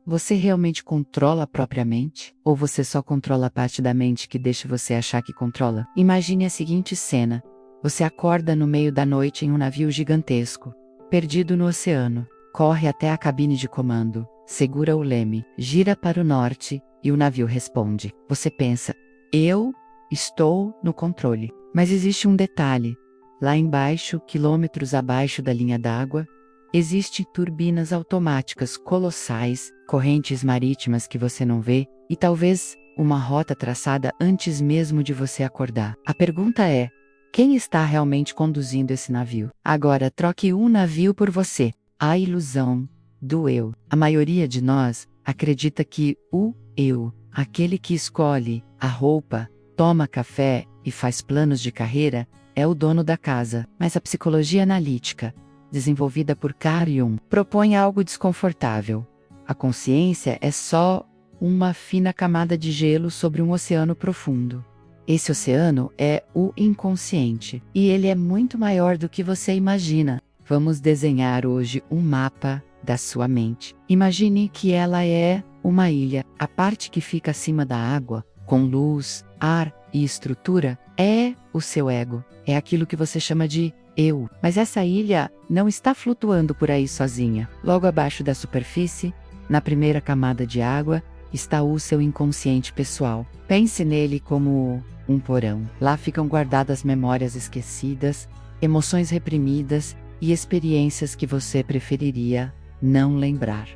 Você realmente controla a própria mente? Ou você só controla a parte da mente que deixa você achar que controla? Imagine a seguinte cena. Você acorda no meio da noite em um navio gigantesco, perdido no oceano. Corre até a cabine de comando, segura o leme, gira para o norte e o navio responde. Você pensa, eu estou no controle. Mas existe um detalhe. Lá embaixo, quilômetros abaixo da linha d'água, existem turbinas automáticas colossais, correntes marítimas que você não vê, e talvez uma rota traçada antes mesmo de você acordar. A pergunta é, quem está realmente conduzindo esse navio? Agora, troque um navio por você. A ilusão do eu. A maioria de nós acredita que o eu, aquele que escolhe a roupa, toma café e faz planos de carreira, é o dono da casa. Mas a psicologia analítica, desenvolvida por Carl Jung, propõe algo desconfortável. A consciência é só uma fina camada de gelo sobre um oceano profundo. Esse oceano é o inconsciente, e ele é muito maior do que você imagina. Vamos desenhar hoje um mapa da sua mente. Imagine que ela é uma ilha. A parte que fica acima da água, com luz, ar e estrutura, é o seu ego. É aquilo que você chama de eu. Mas essa ilha não está flutuando por aí sozinha. Logo abaixo da superfície, na primeira camada de água, está o seu inconsciente pessoal. Pense nele como um porão. Lá ficam guardadas memórias esquecidas, emoções reprimidas e experiências que você preferiria não lembrar.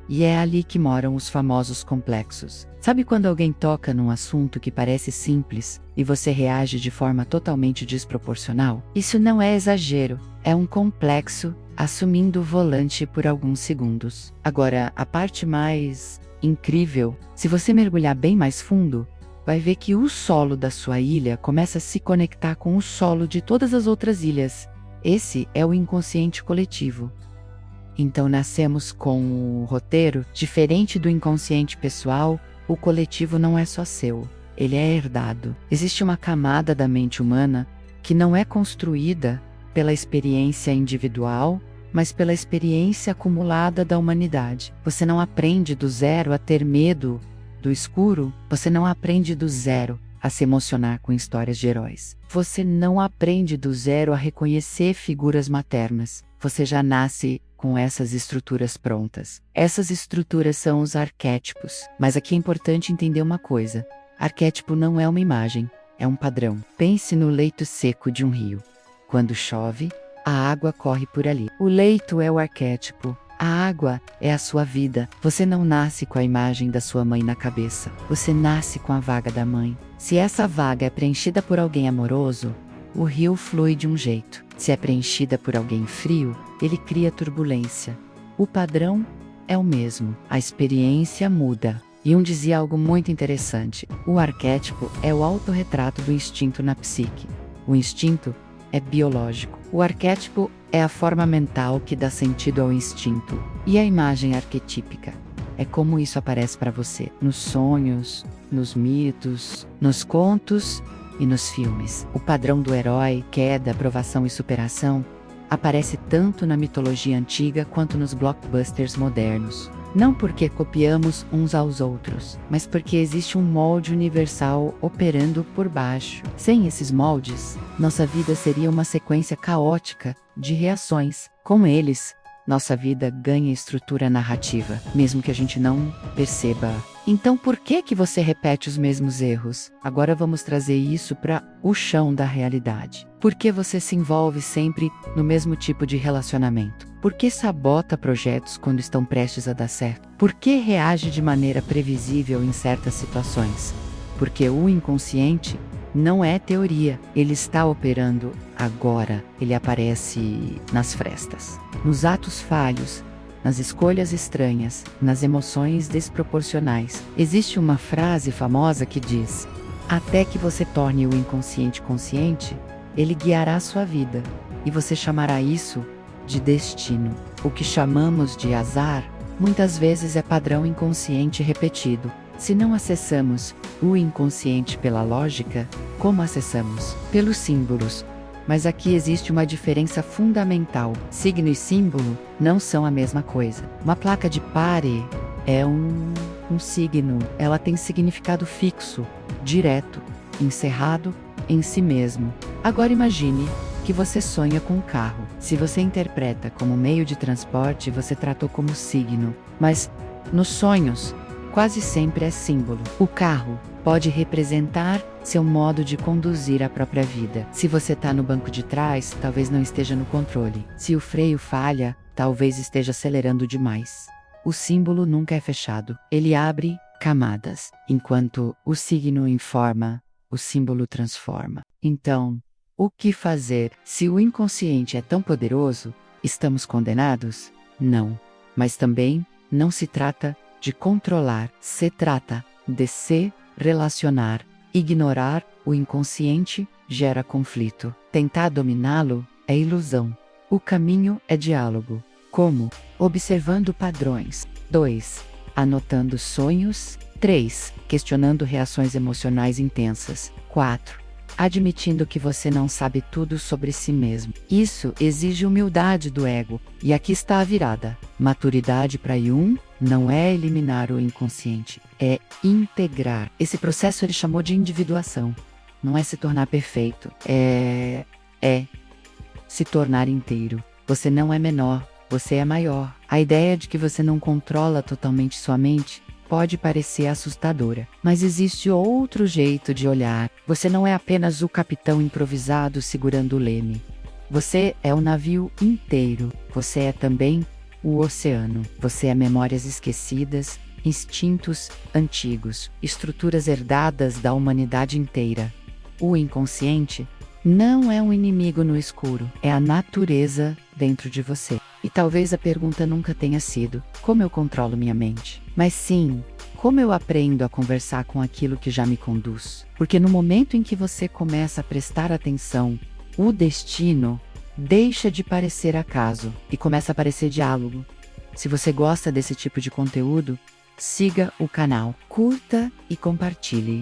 E é ali que moram os famosos complexos. Sabe quando alguém toca num assunto que parece simples e você reage de forma totalmente desproporcional? Isso não é exagero, é um complexo assumindo o volante por alguns segundos. Agora, a parte mais incrível, se você mergulhar bem mais fundo, vai ver que o solo da sua ilha começa a se conectar com o solo de todas as outras ilhas. Esse é o inconsciente coletivo. Então nascemos com um roteiro diferente do inconsciente pessoal. O coletivo não é só seu, ele é herdado. Existe uma camada da mente humana que não é construída pela experiência individual, mas pela experiência acumulada da humanidade. Você não aprende do zero a ter medo do escuro, você não aprende do zero a se emocionar com histórias de heróis. Você não aprende do zero a reconhecer figuras maternas. Você já nasce com essas estruturas prontas. Essas estruturas são os arquétipos. Mas aqui é importante entender uma coisa. Arquétipo não é uma imagem, é um padrão. Pense no leito seco de um rio. Quando chove, a água corre por ali. O leito é o arquétipo. A água é a sua vida. Você não nasce com a imagem da sua mãe na cabeça. Você nasce com a vaga da mãe. Se essa vaga é preenchida por alguém amoroso, o rio flui de um jeito. Se é preenchida por alguém frio, ele cria turbulência. O padrão é o mesmo. A experiência muda. Jung dizia algo muito interessante. O arquétipo é o autorretrato do instinto na psique. O instinto é biológico. O arquétipo é a forma mental que dá sentido ao instinto. E a imagem arquetípica é como isso aparece para você nos sonhos, nos mitos, nos contos e nos filmes. O padrão do herói, queda, aprovação e superação aparece tanto na mitologia antiga quanto nos blockbusters modernos. Não porque copiamos uns aos outros, mas porque existe um molde universal operando por baixo. Sem esses moldes, nossa vida seria uma sequência caótica de reações. Com eles, nossa vida ganha estrutura narrativa, mesmo que a gente não perceba. Então por que você repete os mesmos erros? Agora vamos trazer isso para o chão da realidade. Por que você se envolve sempre no mesmo tipo de relacionamento? Por que sabota projetos quando estão prestes a dar certo? Por que reage de maneira previsível em certas situações? Porque o inconsciente não é teoria, ele está operando agora. Ele aparece nas frestas, nos atos falhos, nas escolhas estranhas, nas emoções desproporcionais. Existe uma frase famosa que diz: até que você torne o inconsciente consciente, ele guiará a sua vida, e você chamará isso de destino. O que chamamos de azar, muitas vezes é padrão inconsciente repetido. Se não acessamos o inconsciente pela lógica, como acessamos? Pelos símbolos. Mas aqui existe uma diferença fundamental. Signo e símbolo não são a mesma coisa. Uma placa de pare é um signo. Ela tem significado fixo, direto, encerrado em si mesmo. Agora imagine que você sonha com um carro. Se você interpreta como meio de transporte, você tratou como signo. Mas, nos sonhos, quase sempre é símbolo. O carro pode representar seu modo de conduzir a própria vida. Se você está no banco de trás, talvez não esteja no controle. Se o freio falha, talvez esteja acelerando demais. O símbolo nunca é fechado. Ele abre camadas. Enquanto o signo informa, o símbolo transforma. Então, o que fazer? Se o inconsciente é tão poderoso, estamos condenados? Não. Mas também não se trata de controlar, se trata de se relacionar. Ignorar o inconsciente gera conflito. Tentar dominá-lo é ilusão. O caminho é diálogo. Como? Observando padrões. 2. Anotando sonhos. 3. Questionando reações emocionais intensas. 4. Admitindo que você não sabe tudo sobre si mesmo. Isso exige humildade do ego. E aqui está a virada. Maturidade para Jung não é eliminar o inconsciente, é integrar. Esse processo ele chamou de individuação. Não é se tornar perfeito, é se tornar inteiro. Você não é menor, você é maior. A ideia de que você não controla totalmente sua mente pode parecer assustadora, mas existe outro jeito de olhar. Você não é apenas o capitão improvisado segurando o leme. Você é o navio inteiro. Você é também o oceano. Você é memórias esquecidas, instintos antigos, estruturas herdadas da humanidade inteira. O inconsciente não é um inimigo no escuro, é a natureza dentro de você. E talvez a pergunta nunca tenha sido: como eu controlo minha mente? Mas sim, como eu aprendo a conversar com aquilo que já me conduz? Porque no momento em que você começa a prestar atenção, o destino deixa de parecer acaso e começa a parecer diálogo. Se você gosta desse tipo de conteúdo, siga o canal, curta e compartilhe.